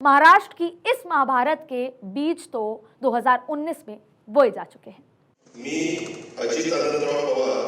महाराष्ट्र की इस महाभारत के बीज तो 2019 में बोए जा चुके हैं। अजित आनंदराव पवार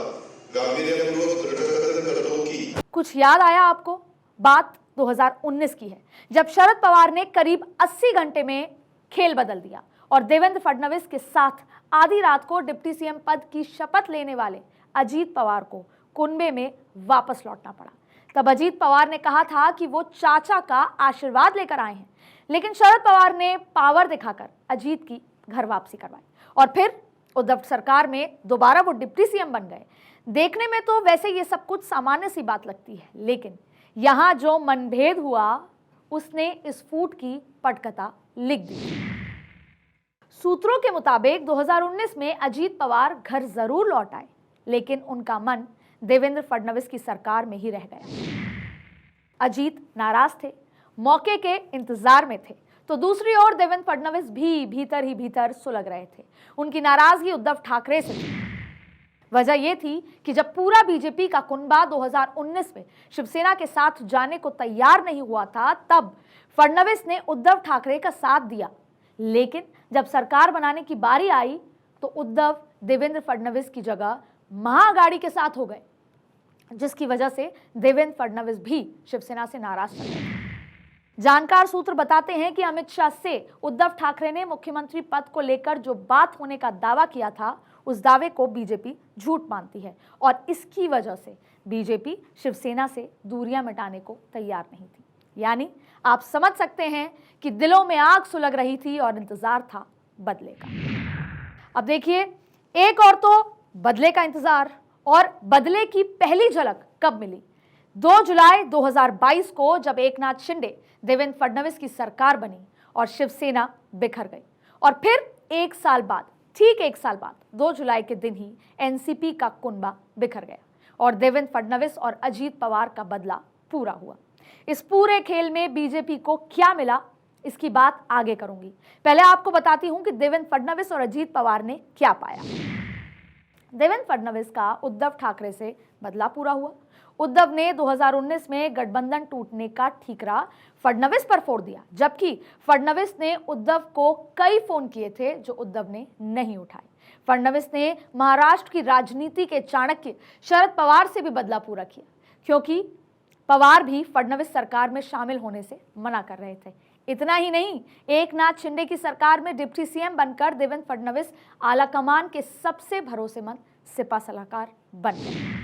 गांभीर्यपूर्वक दृढ़कथन करतो की कुछ याद आया आपको? बात 2019 की है, जब शरद पवार ने करीब 80 घंटे में खेल बदल दिया और देवेंद्र फडणवीस के साथ आधी रात को डिप्टी सीएम पद की शपथ लेने वाले अजीत पवार को कुनबे में वापस लौटना पड़ा। तब अजीत पवार ने कहा था कि वो चाचा का आशीर्वाद लेकर आए हैं, लेकिन शरद पवार ने पावर दिखाकर अजीत की घर वापसी करवाई और फिर उद्धव सरकार में दोबारा वो डिप्टी सीएम बन गए। देखने में तो वैसे ये सब कुछ सामान्य सी बात लगती है, लेकिन यहां जो मनभेद हुआ उसने इस फूट की पटकथा लिख दी। सूत्रों के मुताबिक 2019 में अजीत पवार घर जरूर लौट आए, लेकिन उनका मन देवेंद्र फडणवीस की सरकार में ही रह गया। अजीत नाराज थे, मौके के इंतजार में थे, तो दूसरी ओर देवेंद्र फडणवीस भी भीतर ही भीतर सुलग रहे थे। उनकी नाराजगी उद्धव ठाकरे से थी। वजह यह थी कि जब पूरा बीजेपी का कुनबा 2019 में शिवसेना के साथ जाने को तैयार नहीं हुआ था, तब फडणवीस ने उद्धव ठाकरे का साथ दिया। लेकिन जब सरकार बनाने की बारी आई तो उद्धव देवेंद्र फडणवीस की जगह महाअघाड़ी के साथ हो गए, जिसकी वजह से देवेंद्र फडणवीस भी शिवसेना से नाराज चल गए। जानकार सूत्र बताते हैं कि अमित शाह से उद्धव ठाकरे ने मुख्यमंत्री पद को लेकर जो बात होने का दावा किया था, उस दावे को बीजेपी झूठ मानती है और इसकी वजह से बीजेपी शिवसेना से दूरियां मिटाने को तैयार नहीं थी। यानी आप समझ सकते हैं कि दिलों में आग सुलग रही थी और इंतजार था बदले का। अब देखिए, एक और तो बदले का इंतजार, और बदले की पहली झलक कब मिली? 2 जुलाई 2022 को, जब एकनाथ शिंदे देवेंद्र फडणवीस की सरकार बनी और शिवसेना बिखर गई। और फिर एक साल बाद, ठीक एक साल बाद 2 जुलाई के दिन ही एनसीपी का कुनबा बिखर गया और देवेंद्र फडणवीस और अजीत पवार का बदला पूरा हुआ। इस पूरे खेल में बीजेपी को क्या मिला, इसकी बात आगे करूंगी। पहले आपको बताती हूं कि देवेंद्र फडणवीस और अजीत पवार ने क्या पाया। देवेंद्र फडणवीस का उद्धव ठाकरे से बदला पूरा हुआ। उद्धव ने 2019 में गठबंधन टूटने का ठीकरा फडणवीस पर फोड़ दिया, जबकि फडणवीस ने उद्धव को कई फोन किए थे जो उद्धव ने नहीं उठाए। फडणवीस ने महाराष्ट्र की राजनीति के चाणक्य शरद पवार से भी बदला पूरा किया, क्योंकि पवार भी फडणवीस सरकार में शामिल होने से मना कर रहे थे। इतना ही नहीं, एकनाथ शिंदे की सरकार में डिप्टी सीएम बनकर देवेंद्र फडणवीस आलाकमान के सबसे भरोसेमंद सिपा सलाहकार बन गए।